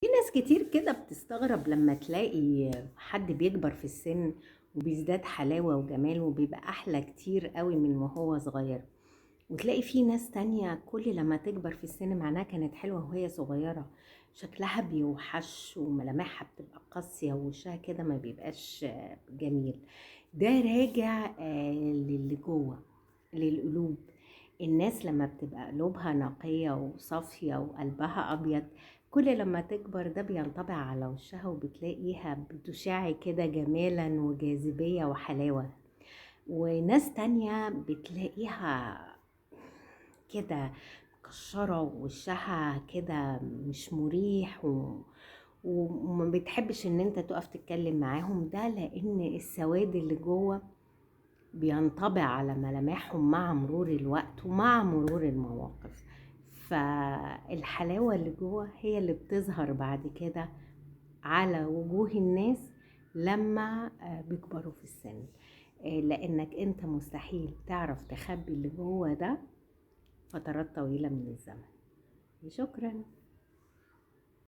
في ناس كتير كده بتستغرب لما تلاقي حد بيكبر في السن وبيزداد حلاوة وجمال وبيبقى أحلى كتير قوي من وهو صغير. وتلاقي في ناس تانية كل لما تكبر في السن معناها كانت حلوة وهي صغيرة، شكلها بيوحش وملامحها بتبقى قاسية ووشها كده ما بيبقاش جميل. ده راجع للي جوه، للقلوب. الناس لما بتبقى قلوبها نقية وصافية وقلبها أبيض، كل لما تكبر ده بينطبع على وشها وبتلاقيها بتشع كده جمالا وجاذبية وحلاوة. وناس تانية بتلاقيها كده مكشرة ووشها كده مش مريح وما بتحبش ان انت تقف تتكلم معاهم، ده لان السواد اللي جوه بينطبع على ملامحهم مع مرور الوقت ومع مرور المواقف. فالحلاوة اللي جوه هي اللي بتظهر بعد كده على وجوه الناس لما بيكبروا في السن. لانك انت مستحيل تعرف تخبي اللي جوه ده فترات طويلة من الزمن. شكرا.